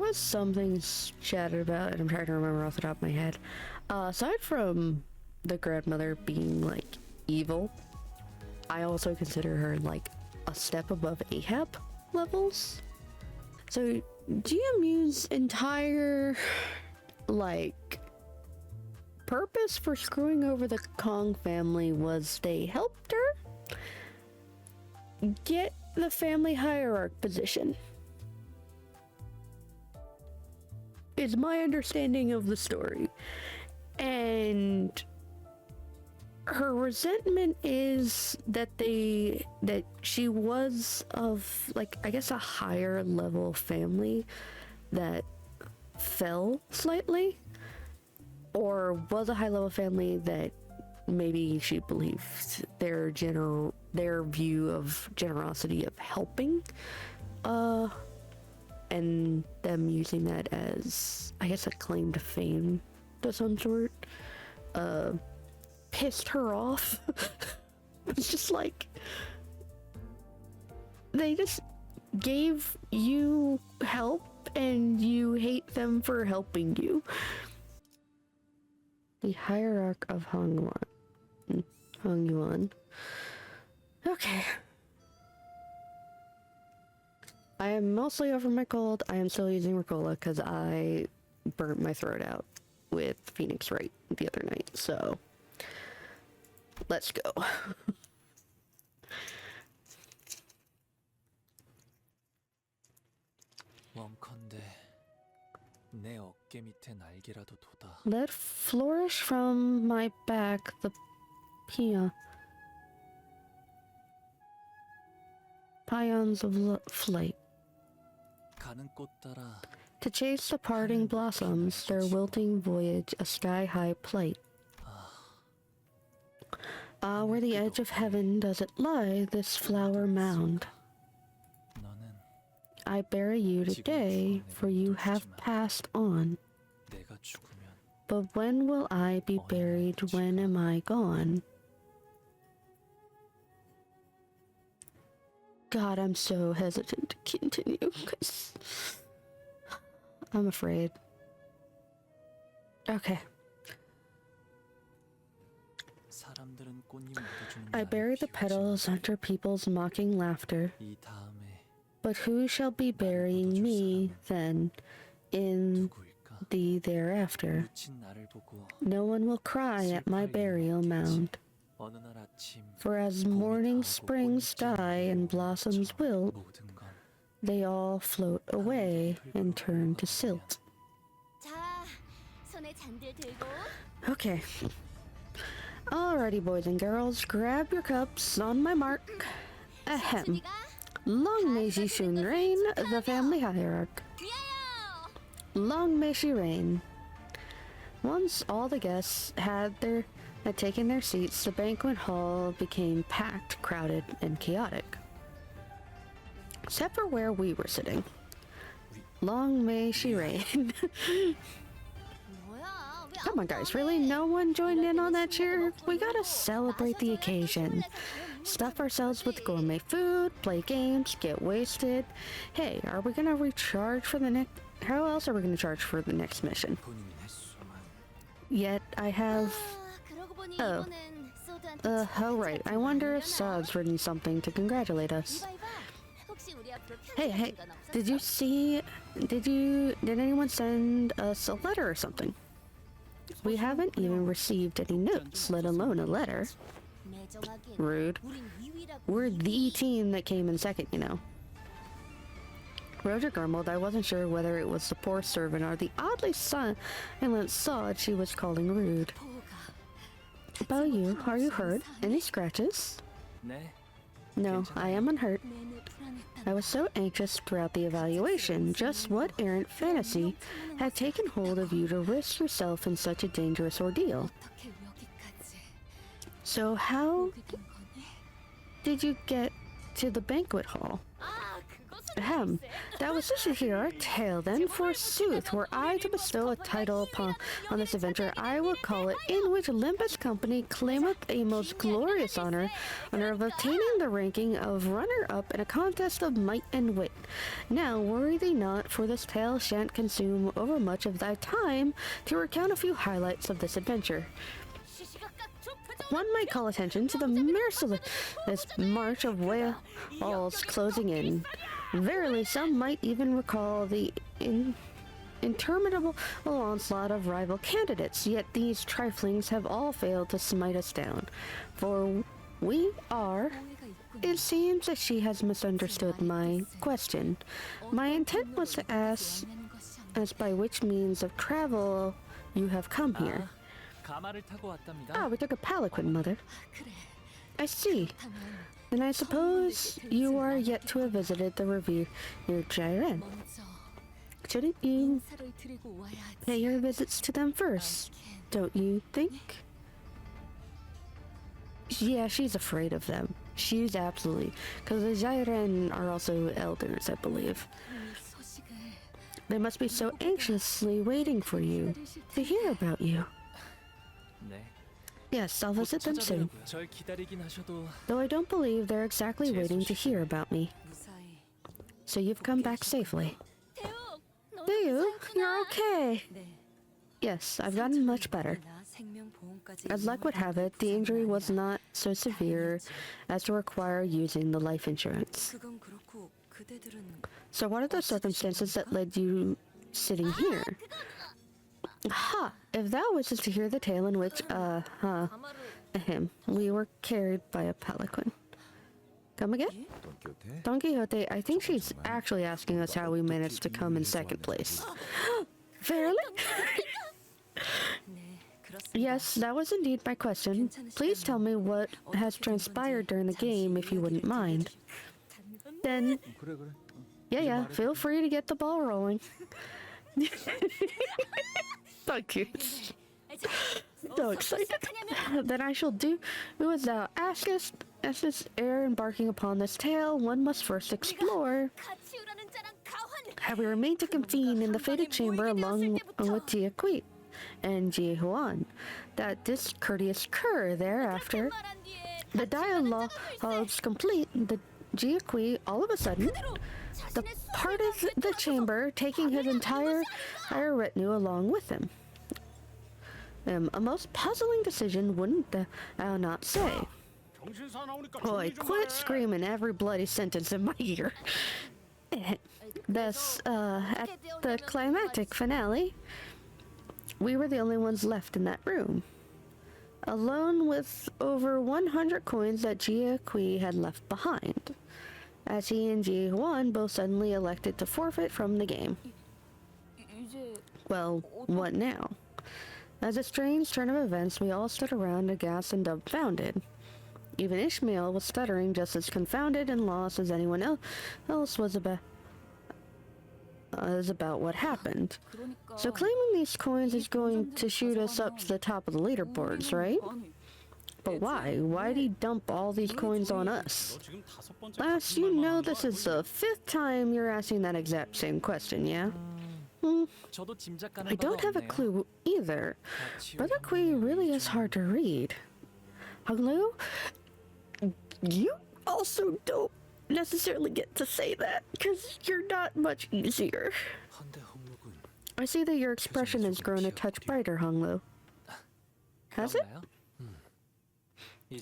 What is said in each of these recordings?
was some things chatted about, and I'm trying to remember off the top of my head. Aside from the grandmother being, like, evil, I also consider her, like, a step above Ahab levels. So, GMU's entire, like, purpose for screwing over the Kong family was they helped her get the family hierarch position. Is my understanding of the story. And her resentment is that she was of, like, I guess a higher level family that fell slightly, or was a high level family that maybe she believed their view of generosity of helping, and them using that as, I guess, a claim to fame of some sort, pissed her off. It's just like, they just gave you help and you hate them for helping you. The hierarch of Hongyuan. Okay. I am mostly over my cold. I am still using Ricola because I burnt my throat out with Phoenix Wright the other night, so let's go. Let flourish from my back the pions of flight. To chase the parting blossoms, their wilting voyage a sky-high plight. Ah, where the edge of heaven does it lie, this flower mound? I bury you today, for you have passed on. But when will I be buried? When am I gone? God, I'm so hesitant to continue, because I'm afraid. Okay. I bury the petals under people's mocking laughter. But who shall be burying me, then, in the thereafter? No one will cry at my burial mound. For as morning springs die and blossoms wilt, they all float away and turn to silt. Okay. Alrighty, boys and girls, grab your cups. On my mark. Ahem. Long may she soon reign, the family hierarch. Long may she reign. Once all the guests had taken their seats, the banquet hall became packed, crowded, and chaotic. Except for where we were sitting. Long may she reign. Come on, guys, really? No one joined in on that cheer? We gotta celebrate the occasion. Stuff ourselves with gourmet food, play games, get wasted. Hey, are we gonna recharge for the next... How else are we gonna charge for the next mission? Yet, I have... Oh. Right. I wonder if Saad's written something to congratulate us. Hey, did you see... Did anyone send us a letter or something? We haven't even received any notes, let alone a letter. Rude. We're the team that came in second, you know. Roger grumbled. I wasn't sure whether it was the poor servant or the oddly silent Saad she was calling rude. About you, are you hurt? Any scratches? No, I am unhurt. I was so anxious throughout the evaluation. Just what errant fantasy had taken hold of you to risk yourself in such a dangerous ordeal? So how did you get to the banquet hall? Ahem. That was just to hear our tale then. Forsooth, were I to bestow a title upon on this adventure, I would call it, in which Limbus Company claimeth a most glorious honor of obtaining the ranking of runner-up in a contest of might and wit. Now, worry thee not, for this tale shan't consume over much of thy time to recount a few highlights of this adventure. One might call attention to the merciless march of whales closing in. Verily, some might even recall the interminable onslaught of rival candidates, yet these triflings have all failed to smite us down. For we are... It seems that she has misunderstood my question. My intent was to ask as by which means of travel you have come here. Ah, we took a palanquin, Mother. I see. Then I suppose you are yet to have visited the revered Jiren. Shouldn't you pay your visits to them first, don't you think? Yeah, she's afraid of them. She's absolutely... Because the Jiren are also elders, I believe. They must be so anxiously waiting for you, to hear about you. Yes, I'll visit them soon. Though I don't believe they're exactly waiting to hear about me. So you've come back safely. Dayu, you're okay. Yes, I've gotten much better. As luck would have it, the injury was not so severe as to require using the life insurance. So what are the circumstances that led you sitting here? Ha! If thou wishes to hear the tale in which, we were carried by a palanquin. Come again? Don Quixote, I think she's actually asking us how we managed to come in second place. Verily? Yes, that was indeed my question. Please tell me what has transpired during the game, if you wouldn't mind. Then... Yeah, feel free to get the ball rolling. Thank you. So excited. Then I shall do as thou askest. As this ere embarking upon this tale, one must first explore. Have we remained to convene in the fated chamber along with Jia and Jie Huan, that discourteous cur thereafter. The dialogues complete, the Jia all of a sudden departed the chamber, taking his entire retinue along with him. A most puzzling decision, wouldn't thou not say? Boy, quit screaming every bloody sentence in my ear. Thus, at the climactic finale, we were the only ones left in that room, alone with over 100 coins that Jia Kui had left behind, as he and Ji Huan both suddenly elected to forfeit from the game. Well, what now? As a strange turn of events, we all stood around aghast and dumbfounded. Even Ishmael was stuttering just as confounded and lost as anyone else was about what happened. So claiming these coins is going to shoot us up to the top of the leaderboards, right? But why? Why did he dump all these coins on us? Lass, you know this is the 5th time you're asking that exact same question, yeah? I don't have a clue either. Brother Kui really is hard to read. Hunglu, you also don't necessarily get to say that, because you're not much easier. I see that your expression has grown a touch brighter, Honglu. Has it?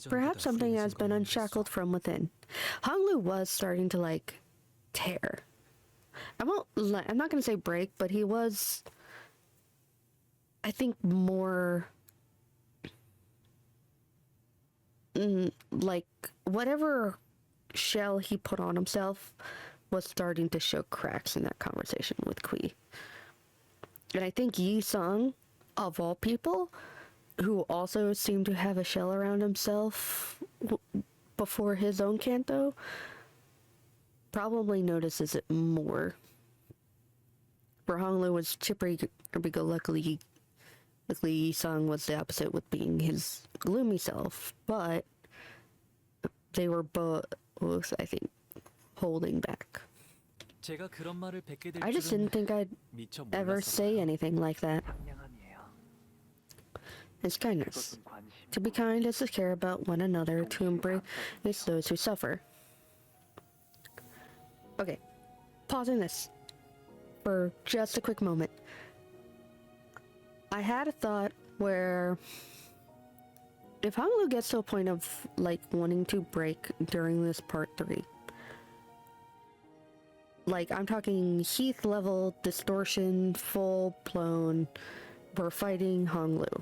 Perhaps something has been unshackled from within. Honglu was starting to, tear. I'm not gonna say break, but he was, I think, more... whatever shell he put on himself was starting to show cracks in that conversation with Kui. And I think Yi Sung, of all people, who also seemed to have a shell around himself before his own canto, probably notices it more. For Honglu was chippery-go-lucky. Luckily, Yi Sung was the opposite with being his gloomy self, but they were both, I think, holding back. I just didn't think I'd ever say anything like that. It's kindness. To be kind is to care about one another, to embrace those who suffer. Okay, pausing this for just a quick moment. I had a thought where if Honglu gets to a point of like wanting to break during this part 3, like I'm talking Heath level distortion, full blown, we're fighting Honglu.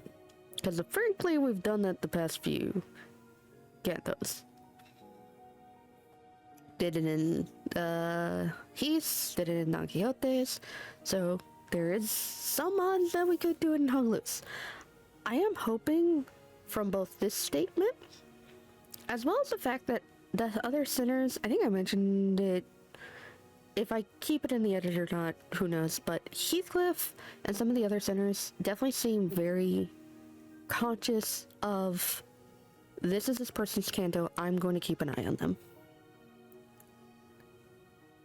Because frankly, we've done that the past few Cantos. Did it in Heath, did it in Don Quixote's, so there is some odds that we could do it in Honglu's. I am hoping from both this statement, as well as the fact that the other sinners, I think I mentioned it, if I keep it in the edit or not, who knows, but Heathcliff and some of the other sinners definitely seem very conscious of, this is this person's Canto, I'm going to keep an eye on them.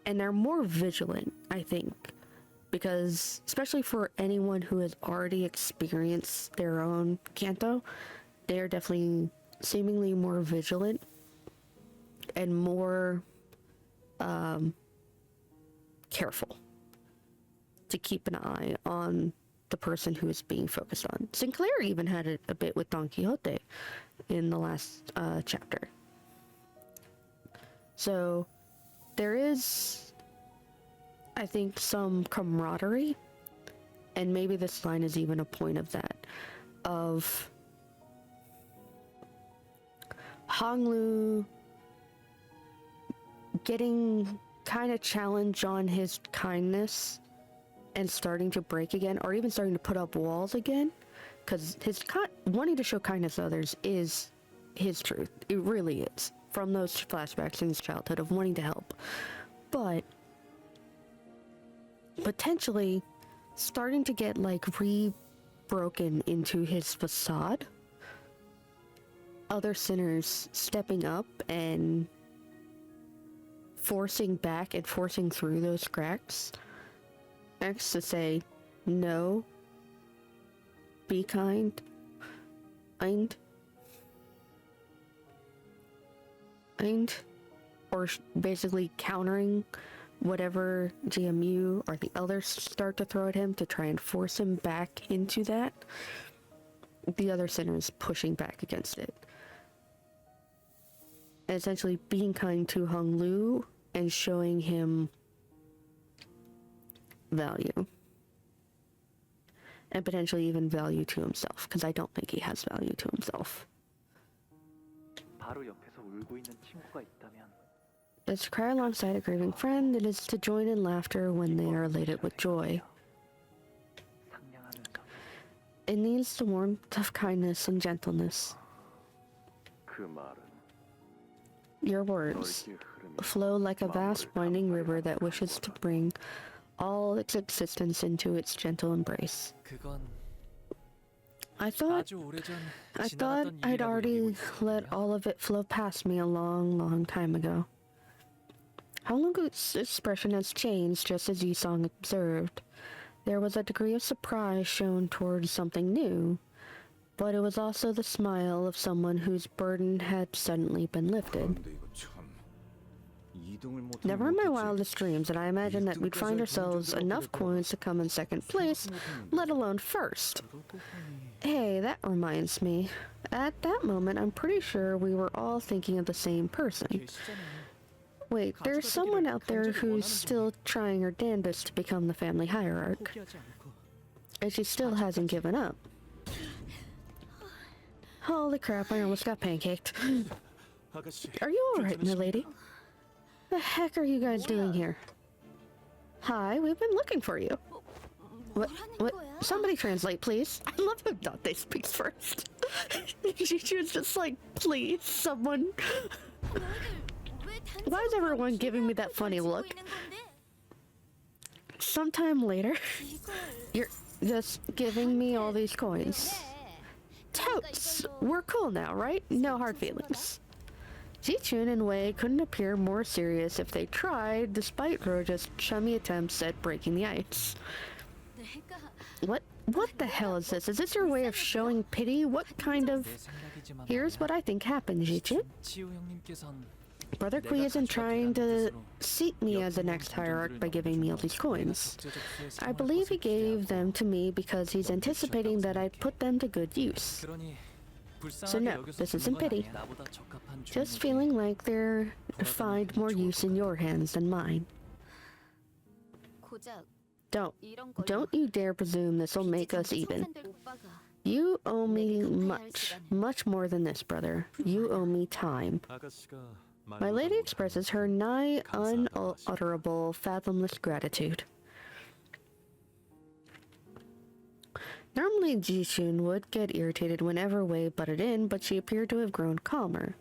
And they're more vigilant, I think, because especially for anyone who has already experienced their own Canto, they're definitely seemingly more vigilant and more careful to keep an eye on the person who is being focused on. Sinclair even had it a bit with Don Quixote in the last chapter. So there is, I think, some camaraderie, and maybe this line is even a point of that, of Honglu getting kind of challenged on his kindness and starting to break again, or even starting to put up walls again, because his wanting to show kindness to others is his truth. It really is, from those flashbacks in his childhood of wanting to help. But potentially starting to get like re-broken into his facade, other sinners stepping up and forcing back and forcing through those cracks, X to say, no, be kind, and or basically countering whatever GMU or the others start to throw at him to try and force him back into that. The other sinners pushing back against it. And essentially being kind to Honglu and showing him value. And potentially even value to himself, because I don't think he has value to himself. It's to cry alongside a grieving friend, it is to join in laughter when they are elated with joy. It needs the warmth of kindness and gentleness. Your words flow like a vast winding river that wishes to bring all its existence into its gentle embrace. I thought I'd already let all of it flow past me a long, long time ago. Honglu's expression has changed just as Yisong observed. There was a degree of surprise shown towards something new, but it was also the smile of someone whose burden had suddenly been lifted. Never in my wildest dreams did I imagine that we'd find ourselves enough coins to come in second place, let alone first. Hey, that reminds me. At that moment, I'm pretty sure we were all thinking of the same person. Wait, there's someone out there who's still trying her damnedest to become the family hierarch. And she still hasn't given up. Holy crap, I almost got pancaked. Are you alright, milady? The heck are you guys doing here? Hi, we've been looking for you. What? Somebody translate, please. I love how Dante speaks first. She was just like, please, someone. Why is everyone giving me that funny look? Sometime later, you're just giving me all these coins. Totes! We're cool now, right? No hard feelings. Ji-chun and Wei couldn't appear more serious if they tried, despite Roja's chummy attempts at breaking the ice. What the hell is this? Is this your way of showing pity? What kind of... Here's what I think happened, Ji-chun. Brother Kui isn't trying to seat me as the next hierarch by giving me all these coins. I believe he gave them to me because he's anticipating that I'd put them to good use. So no, this isn't pity. Just feeling like they'll find more use in your hands than mine. Don't you dare presume this'll make us even. You owe me much more than this, brother. You owe me time. My lady expresses her nigh unutterable, fathomless gratitude. Normally Ji-chun would get irritated whenever Wei butted in, but she appeared to have grown calmer.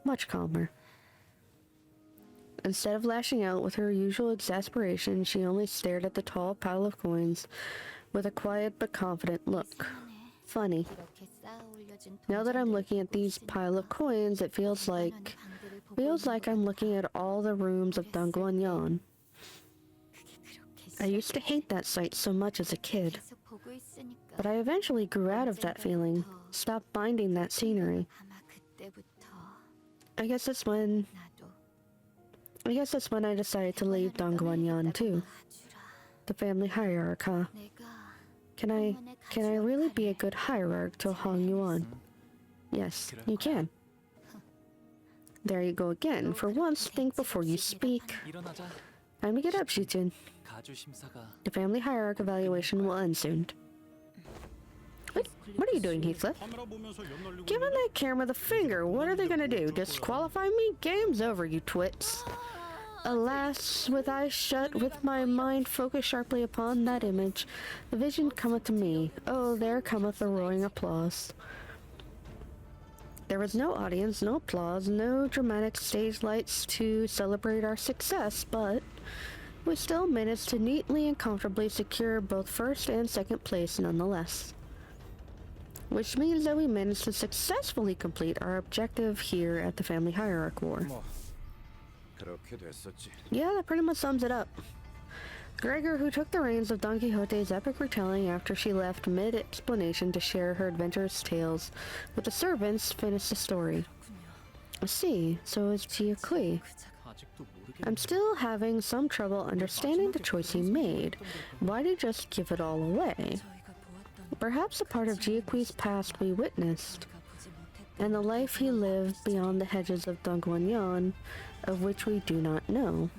Much calmer. Instead of lashing out with her usual exasperation, she only stared at the tall pile of coins with a quiet but confident look. Funny. Now that I'm looking at these pile of coins, it feels like I'm looking at all the rooms of Dongguan. I used to hate that sight so much as a kid, but I eventually grew out of that feeling, stopped minding that scenery. I guess that's when I decided to leave Dongguan too. The family hierarch, huh? Can I really be a good hierarch to Hong Yuan? Yes, you can. There you go again. For once, think before you speak. Time to get up, Ji-chun. The family hierarch evaluation will end soon. What are you doing, Heathcliff? Giving that camera the finger. What are they gonna do? Disqualify me? Game's over, you twits. Alas, with eyes shut, with my mind focused sharply upon that image, the vision cometh to me. Oh, there cometh the roaring applause. There was no audience, no applause, no dramatic stage lights to celebrate our success, but we still managed to neatly and comfortably secure both first and second place nonetheless. Which means that we managed to successfully complete our objective here at the Family Hierarch War. Yeah, that pretty much sums it up. Gregor, who took the reins of Don Quixote's epic retelling after she left mid-explanation to share her adventurous tales with the servants, finished the story. I see, so is Jia Kui. I'm still having some trouble understanding the choice he made. Why did he just give it all away? Perhaps a part of Jia Kui's past we witnessed, and the life he lived beyond the hedges of Dongguan, of which we do not know,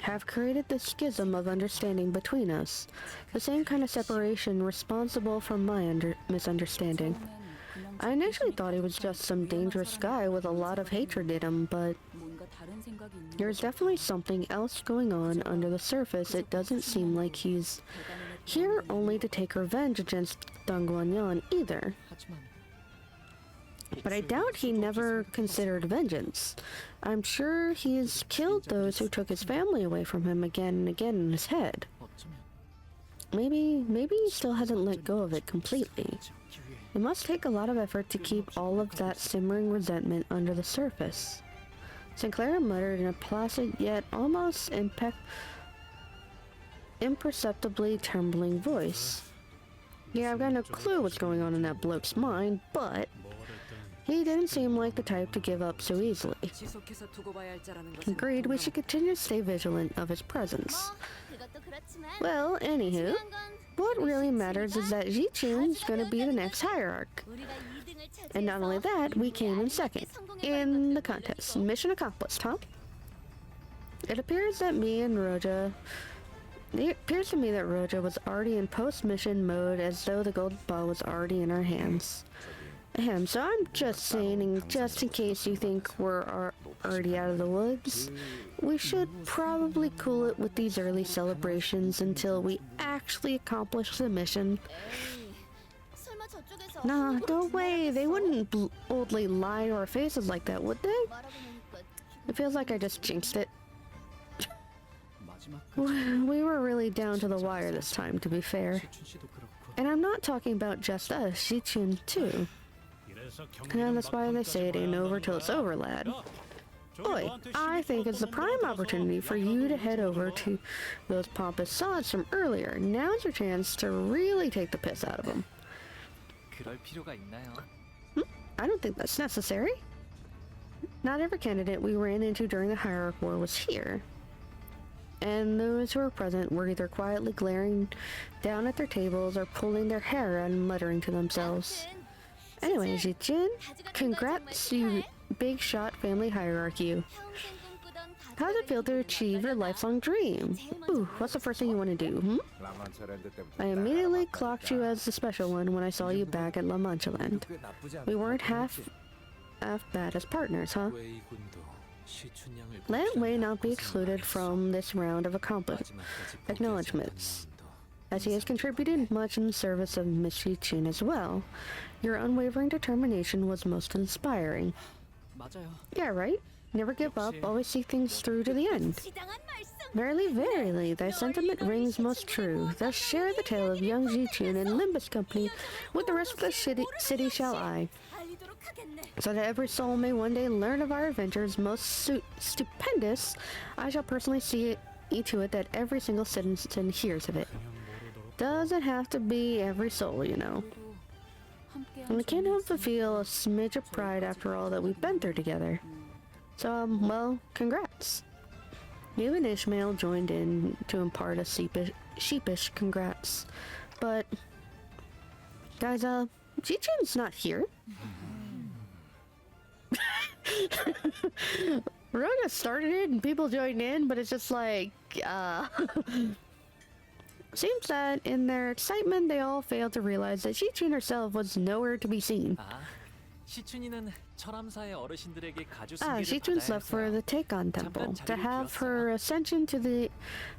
have created this schism of understanding between us, the same kind of separation responsible for my misunderstanding. I initially thought he was just some dangerous guy with a lot of hatred in him, but there's definitely something else going on under the surface. It doesn't seem like he's here only to take revenge against Dongguan either. But I doubt he never considered vengeance. I'm sure he's killed those who took his family away from him again and again in his head. Maybe he still hasn't let go of it completely. It must take a lot of effort to keep all of that simmering resentment under the surface. Sinclair muttered in a placid yet almost imperceptibly trembling voice. Yeah, I've got no clue what's going on in that bloke's mind, but he didn't seem like the type to give up so easily. Agreed, we should continue to stay vigilant of his presence. Well, anywho, what really matters is that Ji-chun's gonna be the next hierarch. And not only that, we came in second in the contest. Mission accomplished, huh? It appears to me that Roja was already in post-mission mode, as though the golden ball was already in our hands. So I'm just saying, and just in case you think we're already out of the woods, we should probably cool it with these early celebrations until we actually accomplish the mission. Nah, no way, they wouldn't boldly lie to our faces like that, would they? It feels like I just jinxed it. We were really down to the wire this time, to be fair. And I'm not talking about just us, Ji-chun too. And that's why they say it ain't over till it's over, lad. Boy, I think it's the prime opportunity for you to head over to those pompous sods from earlier. Now's your chance to really take the piss out of them. I don't think that's necessary. Not every candidate we ran into during the Hierarch War was here. And those who were present were either quietly glaring down at their tables or pulling their hair out and muttering to themselves. Anyway, Jin, congrats, you big shot family hierarch you. How does it feel to achieve your lifelong dream? Ooh, what's the first thing you want to do, I immediately clocked you as the special one when I saw you back at La Mancha Land. We weren't half bad as partners, huh? Let Wei not be excluded from this round of acknowledgements, as he has contributed much in the service of Miss Chun as well. Your unwavering determination was most inspiring. Yeah, right? Never give up, always see things through to the end. Verily, verily, thy sentiment rings most true. Thus share the tale of young Ji-chun and Limbus Company with the rest of the city shall I. So that every soul may one day learn of our adventures most stupendous, I shall personally see to it that every single citizen hears of it. Doesn't have to be every soul, you know. And I can't help but feel a smidge of pride after all that we've been through together. So, well, congrats. Even Ishmael joined in to impart a sheepish congrats. But, guys, Ji-chun's not here. Rhoda started it and people joined in, but it's just like, seems that in their excitement they all failed to realize that Ji-chun herself was nowhere to be seen. Ji-chun's left for the Taekon Temple to have her ascension to the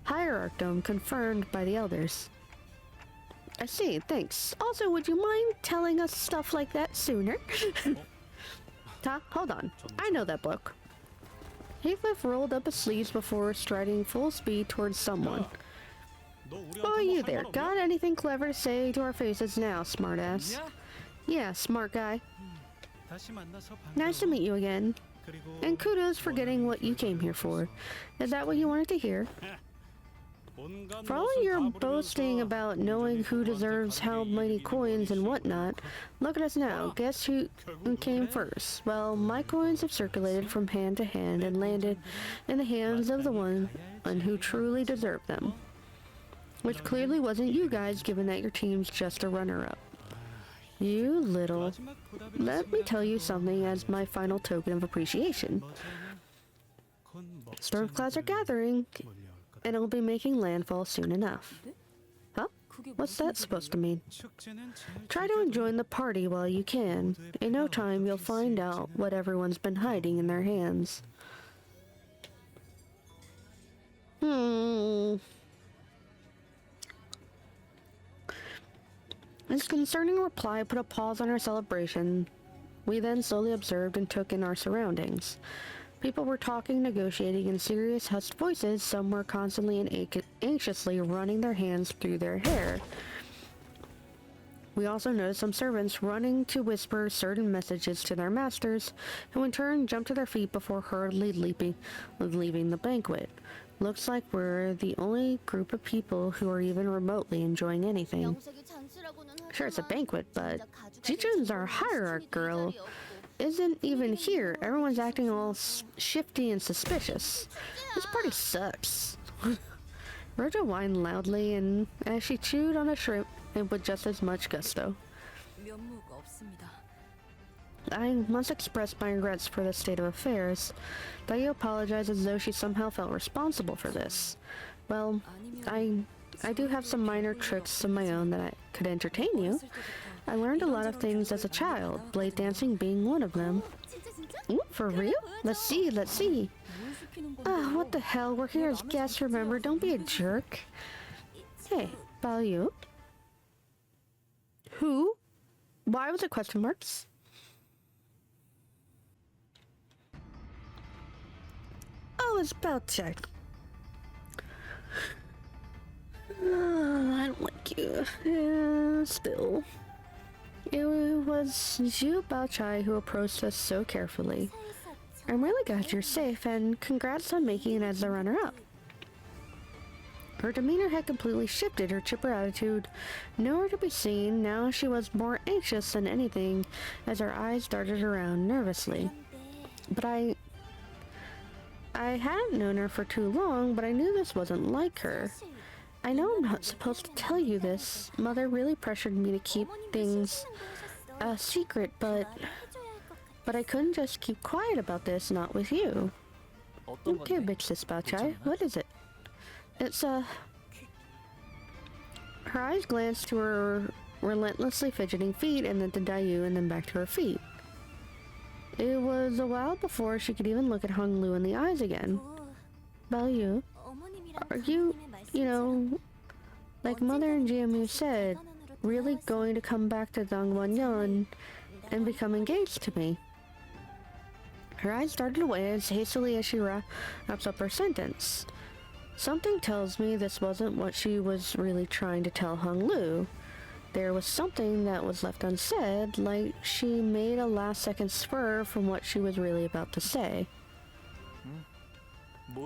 Hierarchdom confirmed by the elders. I see, thanks. Also, would you mind telling us stuff like that sooner? Huh? Hold on. I know that bloke. Heathcliff rolled up his sleeves before striding full speed towards someone. Oh, you there. Got anything clever to say to our faces now, smartass? Yeah, smart guy. Nice to meet you again. And kudos for getting what you came here for. Is that what you wanted to hear? For all your boasting about knowing who deserves how many coins and whatnot, look at us now. Guess who came first? Well, my coins have circulated from hand to hand and landed in the hands of the one who truly deserved them. Which clearly wasn't you guys, given that your team's just a runner-up. You little... Let me tell you something as my final token of appreciation. Storm clouds are gathering, and it'll be making landfall soon enough. Huh? What's that supposed to mean? Try to join the party while you can. In no time, you'll find out what everyone's been hiding in their hands. This concerning reply put a pause on our celebration. We then slowly observed and took in our surroundings. People were talking, negotiating in serious, hushed voices. Some were constantly and anxiously running their hands through their hair. We also noticed some servants running to whisper certain messages to their masters, who in turn jumped to their feet before hurriedly leaving the banquet. Looks like we're the only group of people who are even remotely enjoying anything. Sure, it's a banquet, but Ji-chun's our hierarch girl isn't even here. Everyone's acting all shifty and suspicious. This party sucks. Roja whined loudly, and as she chewed on a shrimp, and with just as much gusto. I must express my regrets for this state of affairs. Daiyo apologized as though she somehow felt responsible for this. Well, I do have some minor tricks of my own that could entertain you. I learned a lot of things as a child, blade dancing being one of them. Ooh, for real? Let's see, let's see. What the hell, we're here as guests, remember? Don't be a jerk. Hey, about you? Who? Why was it question marks? Oh, it's about check. I don't like you. Yeah, still. It was Zhu Baochai who approached us so carefully. I'm really glad you're safe, and congrats on making it as the runner-up. Her demeanor had completely shifted, her chipper attitude nowhere to be seen. Now she was more anxious than anything as her eyes darted around nervously. But I hadn't known her for too long, but I knew this wasn't like her. I know I'm not supposed to tell you this. Mother really pressured me to keep things a secret, but I couldn't just keep quiet about this, not with you. Okay, bitch, sis Baochai, what is it? It's, Her eyes glanced to her relentlessly fidgeting feet and then to Dayu and then back to her feet. It was a while before she could even look at Hung Lu in the eyes again. Baoyu, are you know, like Mother and GMU said, really going to come back to Dongwon and become engaged to me? Her eyes darted away as hastily as she wraps up her sentence. Something tells me this wasn't what she was really trying to tell Hung Lu. There was something that was left unsaid, like she made a last-second swerve from what she was really about to say.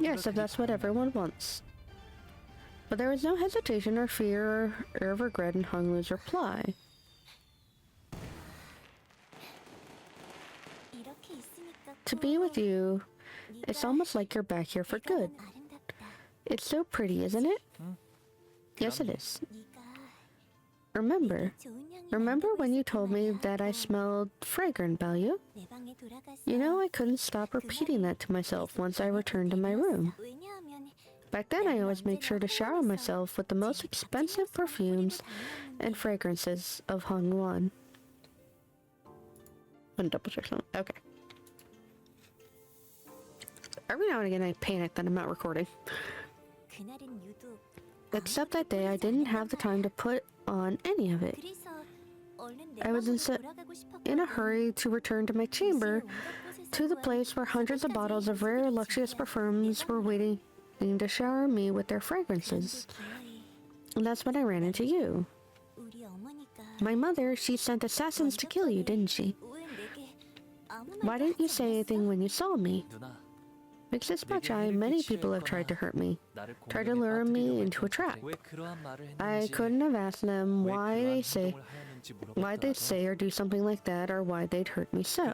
Yes, if that's what everyone wants. But there was no hesitation or fear or regret in Hung Lu's reply. To be with you, it's almost like you're back here for good. It's so pretty, isn't it? Yes, it is. Remember when you told me that I smelled fragrant, Baoyu? You know, I couldn't stop repeating that to myself once I returned to my room. Back then, I always made sure to shower myself with the most expensive perfumes and fragrances of Hongwon. I'm gonna double check something. Okay. Every now and again, I panic that I'm not recording. Except that day, I didn't have the time to put on any of it. I was in a hurry to return to my chamber, to the place where hundreds of bottles of rare, luxurious perfumes were waiting to shower me with their fragrances. And that's when I ran into you. My mother, she sent assassins to kill you, didn't she? Why didn't you say anything when you saw me? Big Sis Baochai, many people have tried to hurt me, tried to lure me into a trap. I couldn't have asked them why they say or do something like that, or why they'd hurt me so.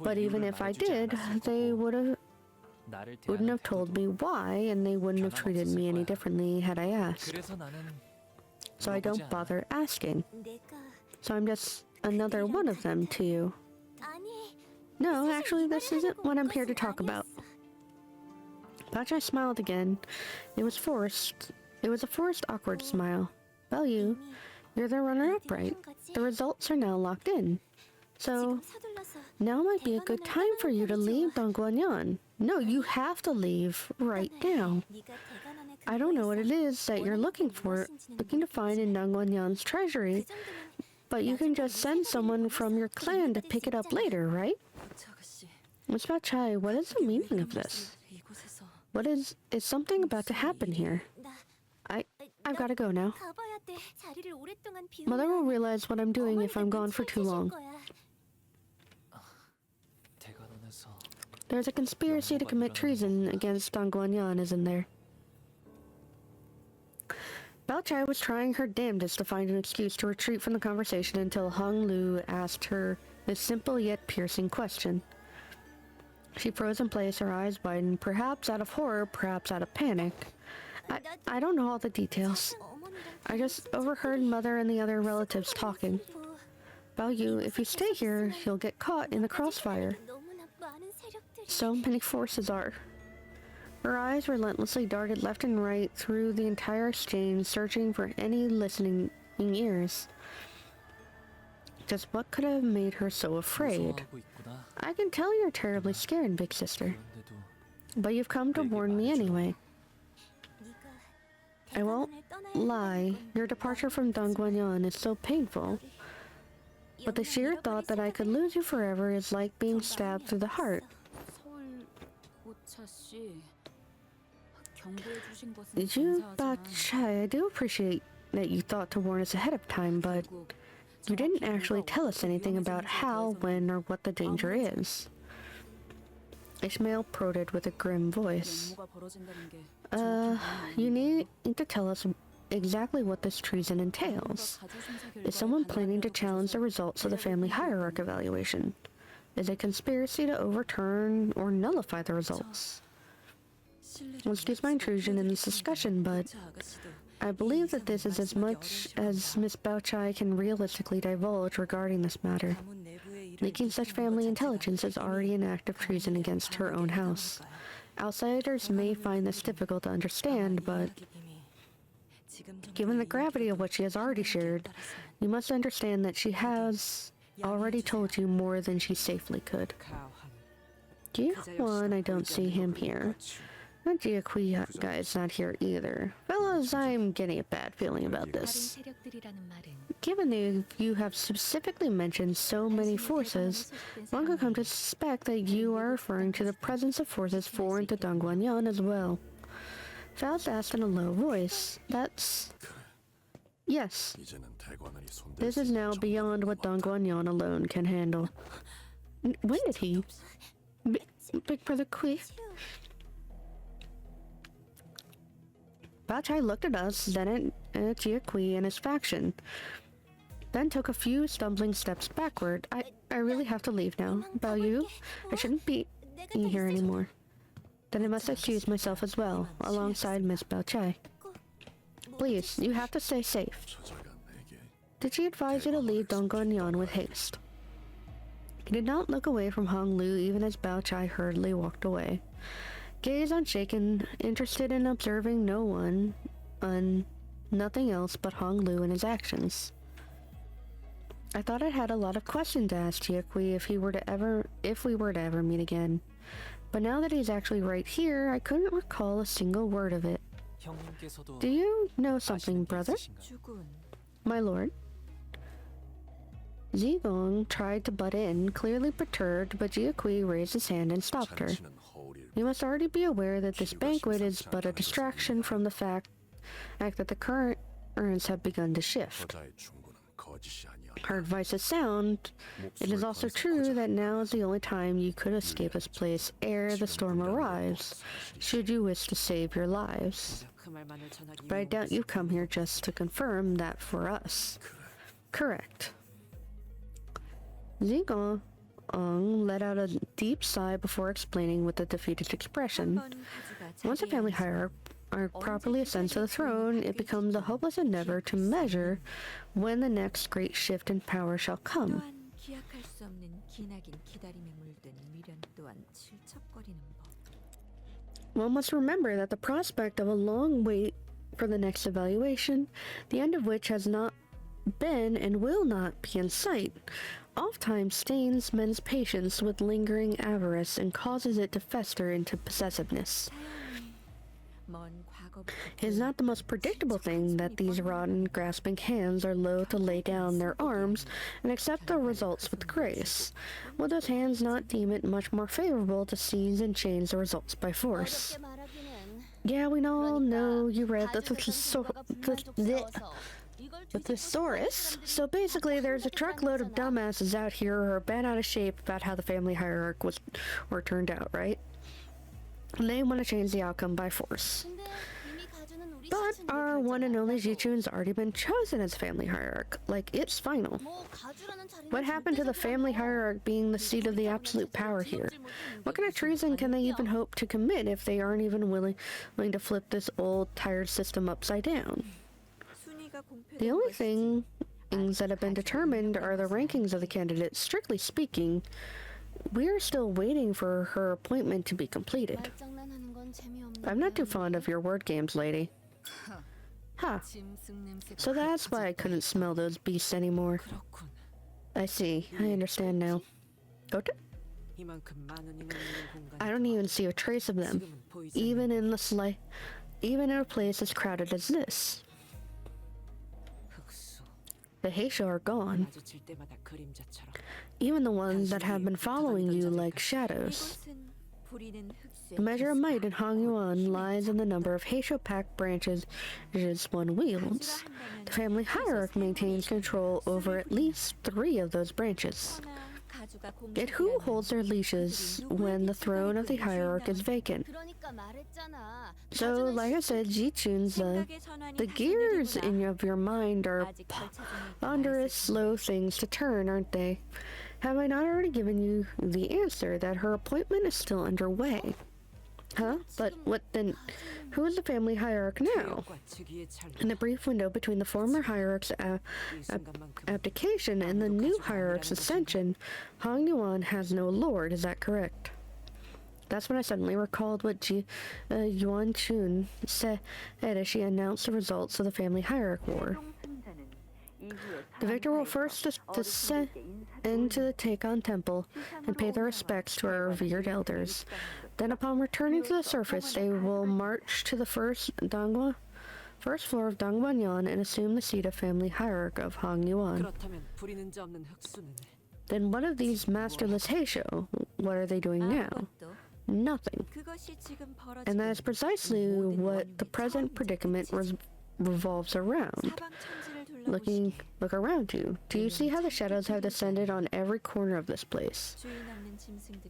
But even if I did, they wouldn't have told me why, and they wouldn't have treated me any differently had I asked. So I don't bother asking. So I'm just another one of them to you. No, actually, this isn't what I'm here to talk about. Baochai smiled again. It was forced. It was a forced, awkward smile. Baoyu, you're the runner-up, right? The results are now locked in. So, now might be a good time for you to leave Dongguanyan. No, you have to leave right now. I don't know what it is that you're looking to find in Dongguanyan's treasury, but you can just send someone from your clan to pick it up later, right? Miss Baochai, what is the meaning of this? Is something about to happen here? I've gotta go now. Mother will realize what I'm doing if I'm gone for too long. There's a conspiracy to commit treason against Dongguanyan, isn't there? Baochai was trying her damnedest to find an excuse to retreat from the conversation until Hung Lu asked her this simple yet piercing question. She froze in place, her eyes widened, perhaps out of horror, perhaps out of panic. I don't know all the details. I just overheard Mother and the other relatives talking. Baoyu, if you stay here, you'll get caught in the crossfire. So many forces are. Her eyes relentlessly darted left and right through the entire exchange, searching for any listening ears. Just what could have made her so afraid? I can tell you're terribly scared, big sister. But you've come to warn me anyway. I won't lie, your departure from Dongguanyan is so painful. But the sheer thought that I could lose you forever is like being stabbed through the heart. Baochai, I do appreciate that you thought to warn us ahead of time, but You didn't actually tell us anything about how, when, or what the danger is. Ishmael prodded with a grim voice. You need to tell us exactly what this treason entails. Is someone planning to challenge the results of the family hierarch evaluation? Is it a conspiracy to overturn or nullify the results? Well, excuse my intrusion in this discussion, but I believe that this is as much as Miss Baochai can realistically divulge regarding this matter. Leaking such family intelligence is already an act of treason against her own house. Outsiders may find this difficult to understand, but given the gravity of what she has already shared, you must understand that she has already told you more than she safely could. Ji-Hwan, I don't see him here. That Jia-Kui guy's not here either. Fellas, I'm getting a bad feeling about this. Given that you have specifically mentioned so many forces, one could come to suspect that you are referring to the presence of forces foreign to Dongguanyan as well. Faust asked in a low voice. That's... Yes. This is now beyond what Dongguanyan alone can handle. When did he? Big Brother Kui? Baochai looked at us, then at Jia-Kui and his faction, then took a few stumbling steps backward. I really have to leave now. Bao Yu, I shouldn't be in here anymore. Then I must excuse myself as well, alongside Miss Baochai. Please, you have to stay safe. Did she advise you to leave Dongguanyan with haste? He did not look away from Hong Lu even as Baochai hurriedly walked away. Gaze unshaken, interested in observing no one, nothing else but Hong Lu and his actions. I thought I had a lot of questions to ask Jia-Kui if we were to ever meet again. But now that he's actually right here, I couldn't recall a single word of it. Do you know something, brother? My lord. Zigong tried to butt in, clearly perturbed, but Jia-Kui raised his hand and stopped her. You must already be aware that this banquet is but a distraction from the fact that the current currents have begun to shift. Her advice is sound. It is also true that now is the only time you could escape this place ere the storm arrives, should you wish to save your lives. But I doubt you've come here just to confirm that for us. Correct. Zigong let out a deep sigh before explaining with a defeated expression. Once a family hierarch properly ascends to the throne, it becomes a hopeless endeavor to measure when the next great shift in power shall come. One must remember that the prospect of a long wait for the next evaluation, the end of which has not been and will not be in sight, oftentimes stains men's patience with lingering avarice and causes it to fester into possessiveness. It is not the most predictable thing that these rotten, grasping hands are loath to lay down their arms and accept the results with grace. Will those hands not deem it much more favorable to seize and change the results by force? Yeah, we all know you read the thesaurus. So basically, there's a truckload of dumbasses out here who are bent out of shape about how the family hierarch turned out, right? And they want to change the outcome by force. But our one and only Jichun's already been chosen as family hierarch. Like, it's final. What happened to the family hierarch being the seat of the absolute power here? What kind of treason can they even hope to commit if they aren't even willing to flip this old, tired system upside down? The only things that have been determined are the rankings of the candidates. Strictly speaking, we are still waiting for her appointment to be completed. I'm not too fond of your word games, lady. Huh. So that's why I couldn't smell those beasts anymore. I see. I understand now. Goto? I don't even see a trace of them, even in a place as crowded as this. The Heisha are gone. Even the ones that have been following you like shadows. The measure of might in Hong Yuan lies in the number of Heisho-packed branches one wields. The family hierarch maintains control over at least 3 of those branches. Yet who holds their leashes when the throne of the hierarch is vacant? So, like I said, Ji-chun's the gears of your mind are ponderous, slow things to turn, aren't they? Have I not already given you the answer that her appointment is still underway? Huh? But what then? Who is the family hierarch now? In the brief window between the former hierarch's abdication and the new hierarch's ascension, Hong Yuan has no lord, is that correct? That's when I suddenly recalled what Yuan Chun said as she announced the results of the family hierarch war. The victor will first descend into the Taekon temple and pay their respects to our revered elders. Then upon returning to the surface, they will march to the first floor of Dongguanyan and assume the seat of family hierarch of Hong Yuan. Then what of these masterless Heisho? What are they doing now? Nothing. And that is precisely what the present predicament revolves around. Look around you. Do you see how the shadows have descended on every corner of this place?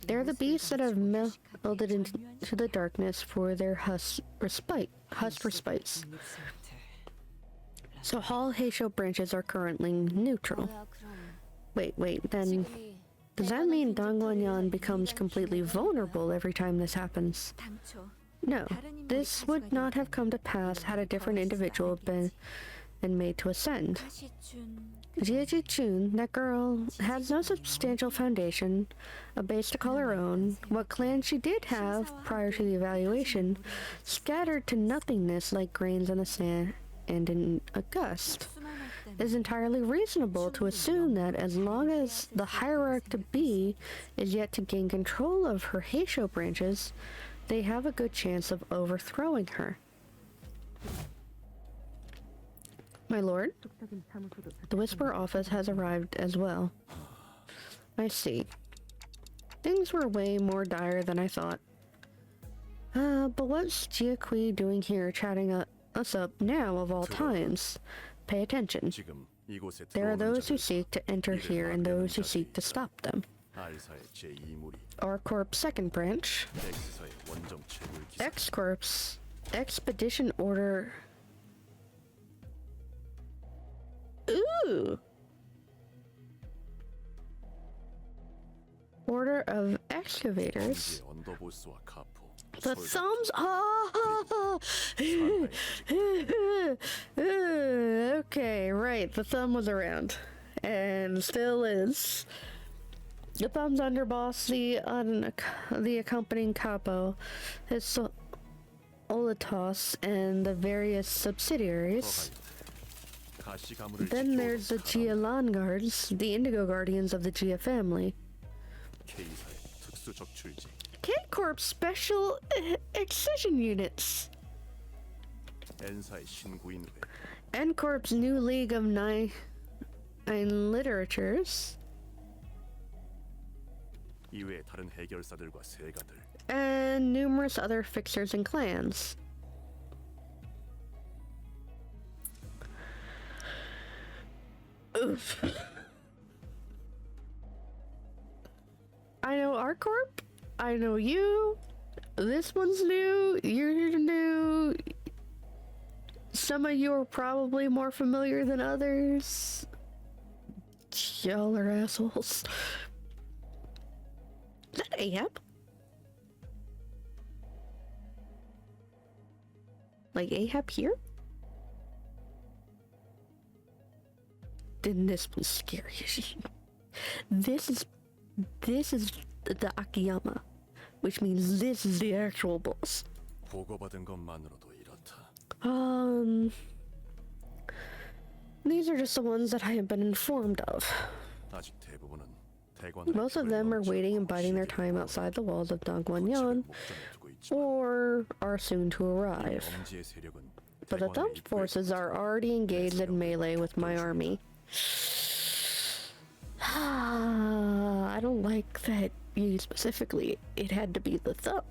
They are the beasts that have melded into the darkness for their hushed respites. So all Heisho branches are currently neutral. Wait, then does that mean Dongguanyan becomes completely vulnerable every time this happens? No, this would not have come to pass had a different individual been made to ascend. Ji-chun, that girl, has no substantial foundation, a base to call her own. What clan she did have prior to the evaluation scattered to nothingness like grains in the sand and in a gust. It is entirely reasonable to assume that as long as the hierarch-to-be is yet to gain control of her Heisho branches, they have a good chance of overthrowing her. My lord, the Whisper office has arrived as well. I see. Things were way more dire than I thought. But what's Jia Kui doing here chatting us up now of all times? Pay attention. There are those who seek to enter here and those who seek to stop them. Our Corp's second branch, X Corp's Expedition Order. Ooh! Order of Excavators. The thumbs. Okay, right. The thumb was around, and still is. The thumb's underboss, the accompanying capo, his Olitos, and the various subsidiaries. Then there's the Jia Lan Guards, the Indigo Guardians of the Jia family. K-Corp Special Excision Units. N-Corp's new League of Nine Literatures. And numerous other fixers and clans. Oof. I know our corp. I know you. This one's new. You're new. Some of you are probably more familiar than others. Y'all are assholes. Is that Ahab? Like Ahab here? Then this one's scary. This is the Akiyama, which means this is the actual boss. These are just the ones that I have been informed of. Most of them are waiting and biding their time outside the walls of Dongguanyan, or are soon to arrive. But the Thumb's forces are already engaged in melee with my army. I don't like that you specifically, it had to be the thumb.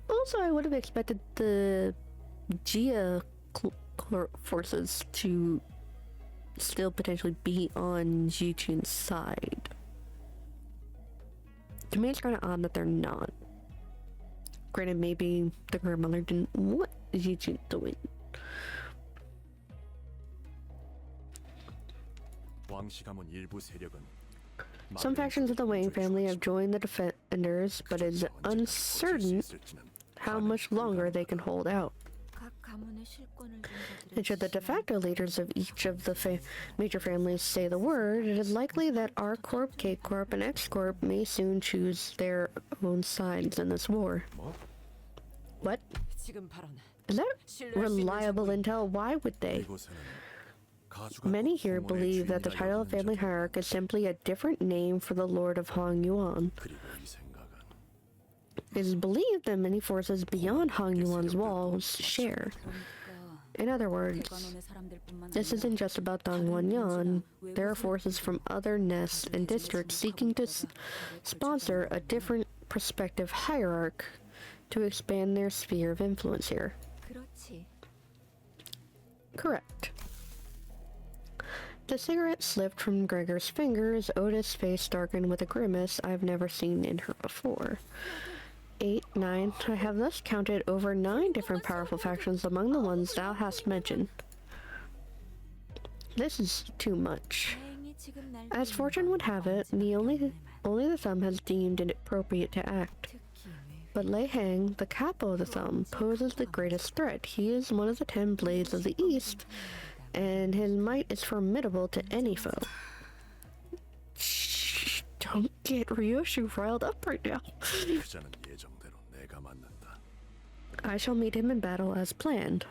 Also, I would have expected the Jia forces to still potentially be on Jijun's side. To me, it's kind of odd that they're not. Granted, maybe the grandmother didn't want Jijun to win. Some factions of the Wang family have joined the defenders, but it is uncertain how much longer they can hold out. And should the de facto leaders of each of the major families say the word, it is likely that R Corp, K Corp, and X Corp may soon choose their own sides in this war. What? Is that reliable intel? Why would they? Many here believe that the title of family hierarch is simply a different name for the Lord of Hong Yuan. It is believed that many forces beyond Hong Yuan's walls share. In other words, this isn't just about Dongguan Yan. There are forces from other nests and districts seeking to sponsor a different prospective hierarch to expand their sphere of influence here. Correct. The cigarette slipped from Gregor's fingers. Otis' face darkened with a grimace I've never seen in her before. 8, 9. I have thus counted over 9 different powerful factions among the ones thou hast mentioned. This is too much. As fortune would have it, only the thumb has deemed it appropriate to act. But Lei Hang, the capo of the thumb, poses the greatest threat. He is one of the 10 blades of the East, and his might is formidable to any foe. Shh, don't get Ryoshu riled up right now. I shall meet him in battle as planned.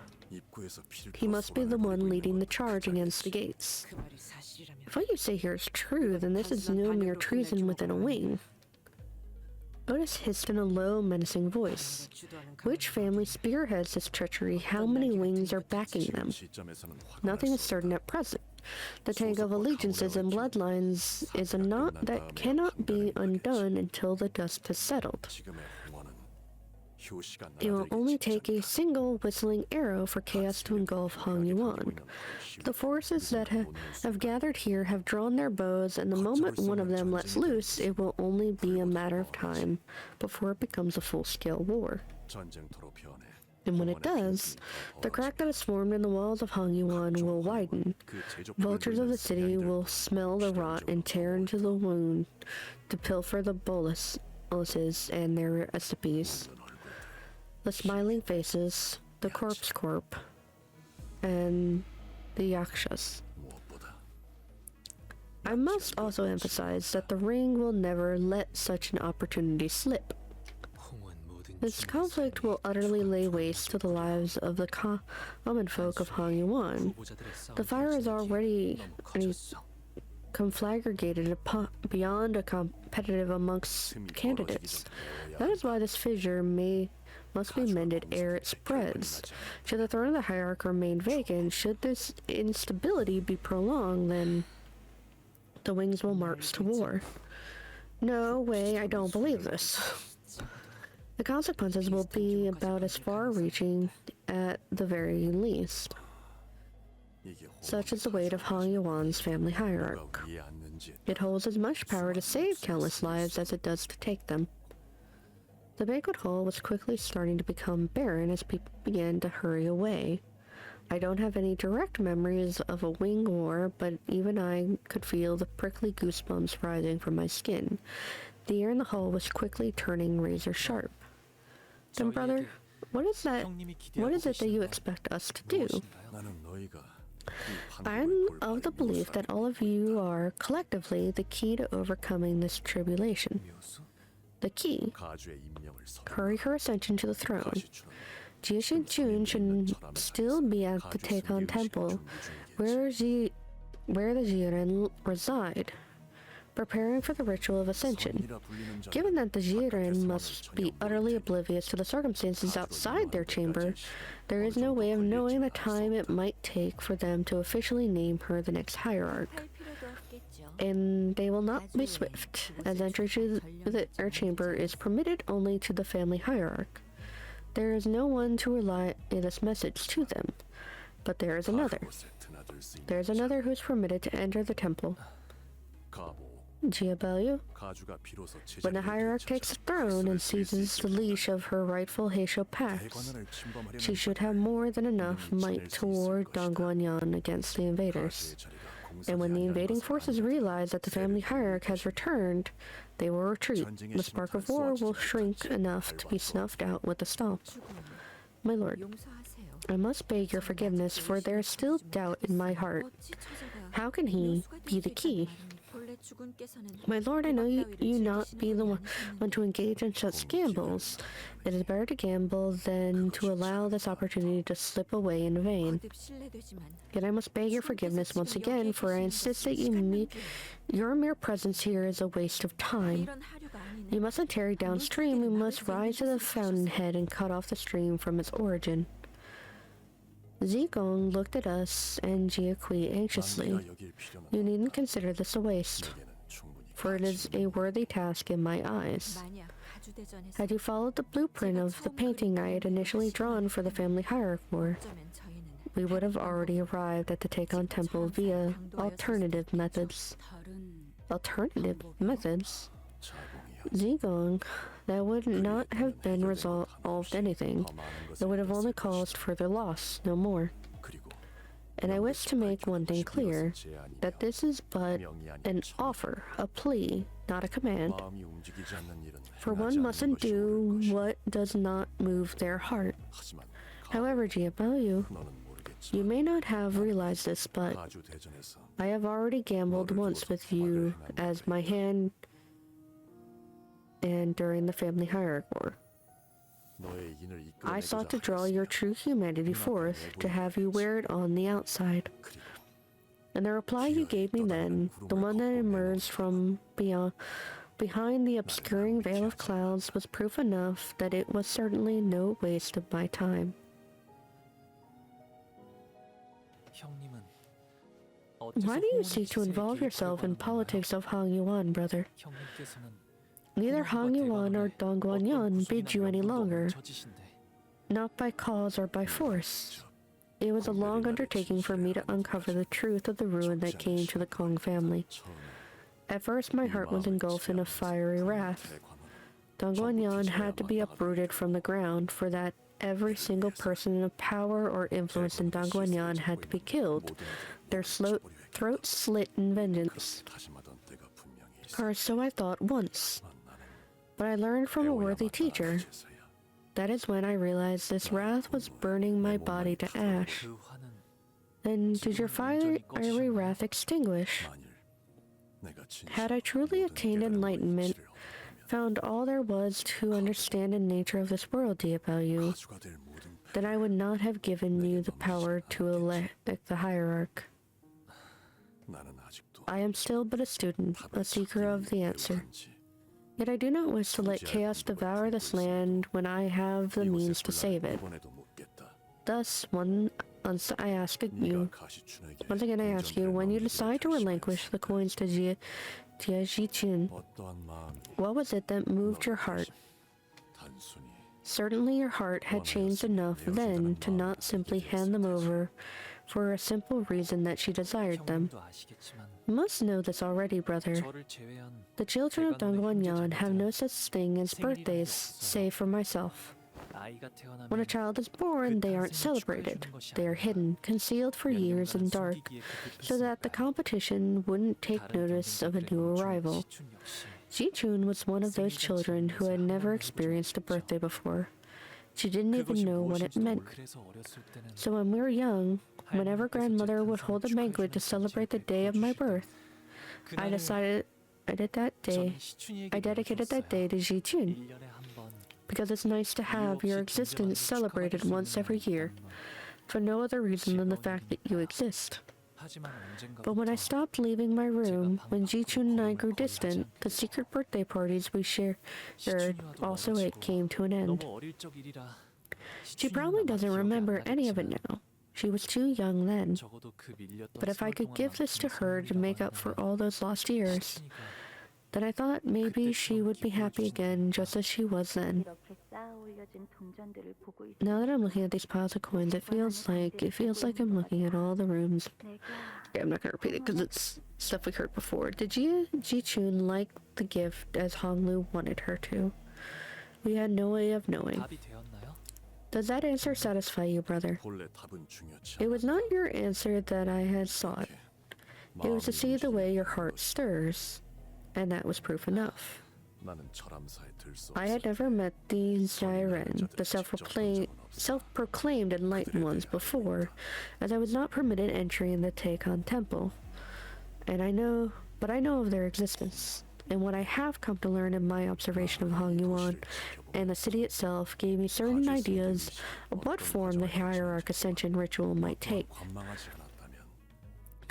He must be the one leading the charge against the gates. If what you say here is true, then this is no mere treason within a wing. Otis hissed in a low, menacing voice. Which family spearheads this treachery? How many wings are backing them? Nothing is certain at present. The tangle of allegiances and bloodlines is a knot that cannot be undone until the dust has settled. It will only take a single whistling arrow for chaos to engulf Hong Yuan. The forces that have gathered here have drawn their bows, and the moment one of them lets loose, it will only be a matter of time before it becomes a full-scale war. And when it does, the crack that has formed in the walls of Hong Yuan will widen. Vultures of the city will smell the rot and tear into the wound to pilfer the boluses and their recipes. The smiling faces, the corpse corp, and the yakshas. I must also emphasize that the ring will never let such an opportunity slip. This conflict will utterly lay waste to the lives of the common folk of Hong Yuan. The fire is already conflagrated beyond a competitive amongst candidates. That is why this fissure must be mended ere it spreads. Should the throne of the hierarch remain vacant, should this instability be prolonged, then the wings will march to war. No way, I don't believe this. The consequences will be about as far-reaching at the very least. Such is the weight of Hong Yuan's family hierarch. It holds as much power to save countless lives as it does to take them. The banquet hall was quickly starting to become barren as people began to hurry away. I don't have any direct memories of a wing war, but even I could feel the prickly goosebumps rising from my skin. The air in the hall was quickly turning razor sharp. Then, brother, what is it that you expect us to do? I'm of the belief that all of you are, collectively, the key to overcoming this tribulation. The key. Hurry her ascension to the throne. Jie Jun should still be at the Taekon Temple, where the Jiren reside, preparing for the ritual of ascension. Given that the Jiren must be utterly oblivious to the circumstances outside their chamber, there is no way of knowing the time it might take for them to officially name her the next hierarch. and they will not be swift, as entry to our chamber is permitted only to the family hierarch. There is no one to relay this message to them, but there is another. There is another who is permitted to enter the temple. Giabellu, when the hierarch takes the throne and seizes the leash of her rightful Heisho Pax, she should have more than enough might to ward Dongguanyan against the invaders. And when the invading forces realize that the family hierarch has returned, they will retreat. The spark of war will shrink enough to be snuffed out with a stomp. My lord, I must beg your forgiveness, for there is still doubt in my heart. How can he be the key? My lord, I know you not be the one to engage in such gambles. It is better to gamble than to allow this opportunity to slip away in vain. Yet I must beg your forgiveness once again, for I insist that your mere presence here is a waste of time. You mustn't tarry downstream, you must rise to the fountainhead and cut off the stream from its origin. Zigong looked at us and Jiaqui anxiously. You needn't consider this a waste, for it is a worthy task in my eyes. Had you followed the blueprint of the painting I had initially drawn for the family hierarch war, we would have already arrived at the Taekon Temple via alternative methods. Alternative methods? Zigong, that would not have been resolved anything. It would have only caused further loss, no more. And I wish to make one thing clear, that this is but an offer, a plea, not a command. For one mustn't do what does not move their heart. However, Giabellu, you may not have realized this, but I have already gambled once with you as my hand and during the family hierarch war. I sought to draw your true humanity forth, to have you wear it on the outside. And the reply you gave me then, the one that emerged from behind the obscuring veil of clouds, was proof enough that it was certainly no waste of my time. Why do you seek to involve yourself in politics of Hang Yuan, brother? Neither Hang Yuan or Dongguanyan bid you any longer, not by cause or by force. It was a long undertaking for me to uncover the truth of the ruin that came to the Kong family. At first my heart was engulfed in a fiery wrath. Dongguanyan had to be uprooted from the ground, for that every single person of power or influence in Dongguanyan had to be killed, their throats slit in vengeance. Or so I thought once. But I learned from a worthy teacher. That is when I realized this wrath was burning my body to ash. Then did your fiery wrath extinguish? Had I truly attained enlightenment, found all there was to understand the nature of this world, Diabellu, then I would not have given you the power to elect the hierarch. I am still but a student, a seeker of the answer. Yet I do not wish to let chaos devour this land when I have the means to save it. Thus, once again I ask you, when you decide to relinquish the coins to Jia Jichun, what was it that moved your heart? Certainly your heart had changed enough then to not simply hand them over for a simple reason that she desired them. You must know this already, brother. The children of Dongguanyan have no such thing as birthdays, save for myself. When a child is born, they aren't celebrated. They are hidden, concealed for years in dark, so that the competition wouldn't take notice of a new arrival. Jichun was one of those children who had never experienced a birthday before. She didn't even know what it meant. So when we were young, whenever grandmother would hold a banquet to celebrate the day of my birth, I dedicated that day to Jichun, because it's nice to have your existence celebrated once every year, for no other reason than the fact that you exist. But when I stopped leaving my room, when Jichun and I grew distant, the secret birthday parties we shared also came to an end. She probably doesn't remember any of it now, She was too young then. 적어도 그 밀렸던 But if I could give this to her to make up for 한다면 all those lost years, 싶으니까 then I thought maybe she would be happy again just as she was then. 이렇게 쌓아 올려진 동전들을 보고 있어. Now that I'm looking at these piles of coins, it feels like I'm looking at all the rooms. 내가 Yeah, I'm not gonna repeat it because it's stuff we heard before. Did Ji-chun like the gift as Honglu wanted her to? We had no way of knowing. 답이 되었나요? Does that answer satisfy you, brother? 본래 답은 중요치 It was not your answer that I had sought. It was to see the way your heart stirs, and that was proof enough. 나는 철암사에 들수 I had never met the Zairen, the self-proclaimed enlightened ones before, as I was not permitted entry in the Taekon Temple. But I know of their existence, and what I have come to learn in my observation of Hongyuan and the city itself gave me certain ideas of what form the hierarch ascension ritual might take. 관망하지 않았다면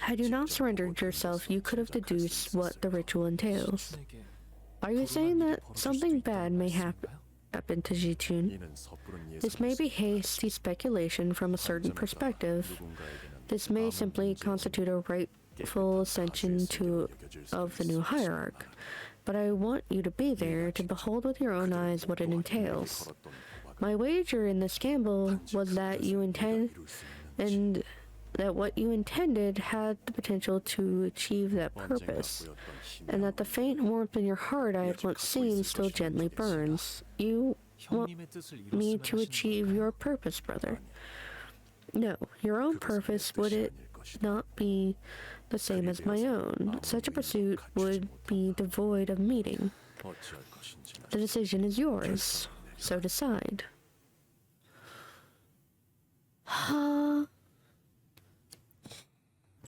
Had you not surrendered yourself, you could have deduced what the ritual entails. 신에게 Are you saying that something bad may happen to Ji-chun? 이는 섣부른 This may be hasty speculation from a certain perspective. This may simply constitute a rightful ascension of the new hierarch. But I want you to be there to behold with your own eyes what it entails. My wager in this gamble was that what you intended had the potential to achieve that purpose, and that the faint warmth in your heart I had once seen still gently burns. You want 형님의 뜻을 me 이뤘으면 to achieve your purpose, brother. No, your own purpose would it not be the same as my own. Such a pursuit would be devoid of meaning. 어찌할 것인지 The decision is yours, so decide.